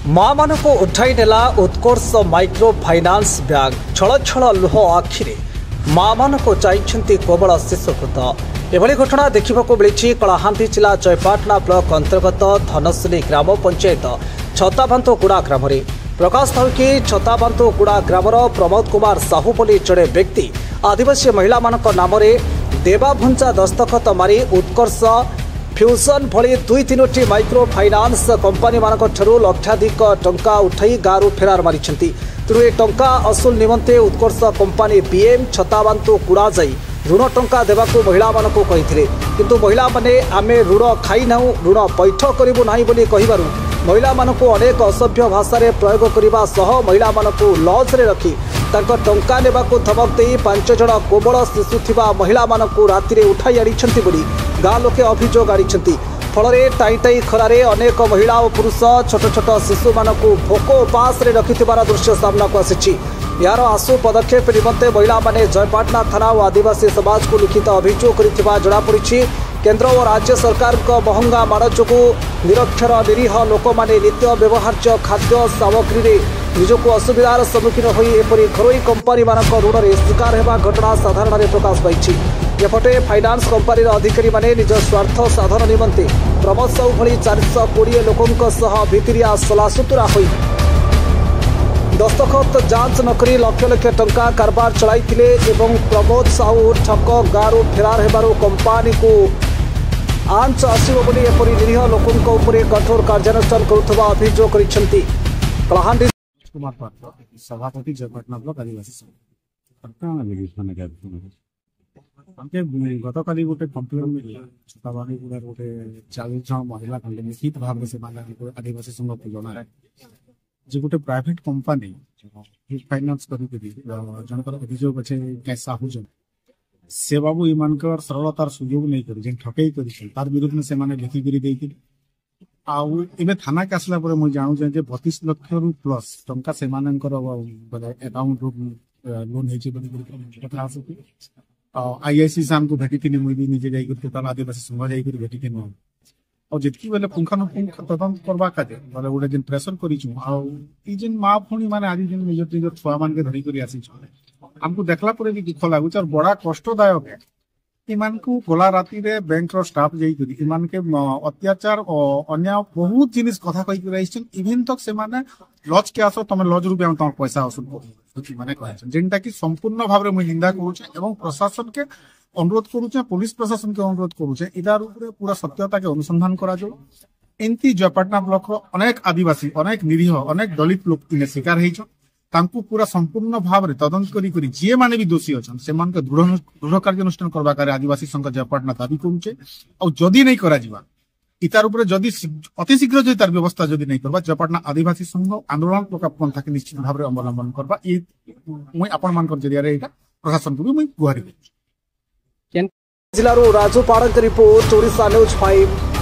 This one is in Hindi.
माँ मान को उठाई नेला उत्कर्ष माइक्रो फाइनान्स बैंक छल छल लुह आखिरे माँ मान को चाहिए केवल शिशुकृत एभली घटना देखा मिली कलाहांडी जिला जयपाटना ब्लॉक अंतर्गत धनश्री ग्राम पंचायत छताबांतोगुड़ा ग्राम प्रकाश था कि छताबांतोगुड़ा ग्रामर प्रमोद कुमार साहू बोली जड़े व्यक्ति आदिवासी महिला मानक नाम देवाभुंजा दस्तखत मारी उत्कर्ष फ्यूजन भली दुई तीनोटी माइक्रो फाइनान्स कंपानी मानक ठरू लक्षाधिक टंका उठाई गाँव फेरार मारी तेणु ए टंका असुल निमंते उत्कर्ष कंपानी बीएम छताबांतोगुड़ा जाई ऋण टंका देवाकू महिला मानकू कहिथिले किंतु महिला माने आमे ऋण खाई नाउ ऋण पैठ करिबु नाही बोली कहिबारु महिला मानकू अनेक असभ्य भाषा रे प्रयोग करिबा सह महिला मानकू लॉज रे रखी तांको टंका नेबाकू धमक देई 5 जण कोबल शिशु थिबा महिला मानकू राति रे उठाई आनिछंती बोली गाँ लोके अभियोग आनिछंती फलरे टाई टाई खरारे अनेक महिला और पुरुष छोट छोट शिशु मानकू भोक उपास रे रखिथिबार दृश्य सामना को आसिछि यार आशु पदक्षेप निमंते महिला माने जयपाटना थाना और आदिवासी समाज को लिखित अभियोग करिथिबा जणा पड़िछि। केंद्र और राज्य सरकार को महंगा माड़ जो निरक्षर निरीह लोक माने नित्य व्यवहार्य खाद्य सामग्री रे निजको असुविधार सम्मुखीन होई एपरी घरोई कंपानी मानक ऋण रे शिकार हेबा घटना साधारण रे प्रकाश पाइछि। एपटे फाइनान्स कंपानी अधिकारी माने निज स्वार्थ साधन निमंते प्रमोद साहू भली 420 लोकंक सह भितरिया सलासुतुरा होई दस्तखत जांच नकरी लक्ष लक्ष टंका कारबार चलाइथिले एवं प्रमोद साहू ठक गाँव फेरार हेबारु कंपानी को आंच आसिबो बोली एपरी निरीह लोकंक उपरे कठोर कार्यानुष्ठान करुथबा अभियोग करिसेंती। कलाहांडी कुमार पात्र सभापति जयपाटना ब्लॉक आदिवासी हमके गतकाली गोटे कंप्लेन मिला छताबांतोगुड़ा गोटे 40 जन महिला खंडे निश्चित भाव से आदिवासी संघ को जना जे गोटे प्राइवेट कंपनी फाइनान्स करी जनकर अभियोग अच्छे साहू जन से बाबू इमानकर सरलतार सुयोग नहीं करी ठकई कर तार विरुद्ध में से लिखिकी देती आउ एबे थाना के आसला परे मुझे जानू जे 32 लाख रु प्लस टंका से बोले अकाउंट लोन है कथा आसुची आईआईसी साम को भेटी थी मुझे निजे जाई टोटल आदिवासी संघ जाई भेटी थी और जितकी बेले पुंखानुपुंख तदंत करवा काजे बोले गोटे जिन प्रेसर करिछु आ ई जिन माँ भणी माने आज जिन निज निज छुआ मान के धरी करी आसी हमको देखला परे भी दुख लागुच और बड़ा कष्टदायक है इमान को गला राति रे बैंक रो स्टाफ जाई करी इमान के अत्याचार और अन्य बहुत जिनिस कथा कहि कर आइछन इवन तक से माने लॉज के आसो तमे लॉज रुपया तम पैसा वसूल करू माने कहछन जेंटा कि संपूर्ण भाव रे मु निंदा करूछ एवं प्रशासन के अनुरोध करूचे पुलिस प्रशासन के अनुरोध करूचे इदार ऊपर पूरा सत्यता के अनुसंधान करा जो एंती जयपाटना ब्लॉक रो अनेक आदिवासी अनेक निरीह अनेक दलित लोक इने शिकार हेछ तांकु पूरा संपूर्ण भाव रे तदंत करी जे माने भी दोषी अछन से मान के दृढ़ कार्यानुष्ठान करबा करे आदिवासी संघ जयपाटना दाबी करूचे और जदी नहीं करा जिवा इतार ऊपर जदी अति शीघ्र जदी तार व्यवस्था जदी नहीं करबा जयपाटना आदिवासी संघ आंदोलन पंथा के निश्चित भाव रे अवलंबन करबा ई मुई आपण मान कर जरिया रे एटा प्रशासन को भी मुई गुहारी जिलारू राजू पाड़क रिपोर्ट ओडिशा न्यूज 5।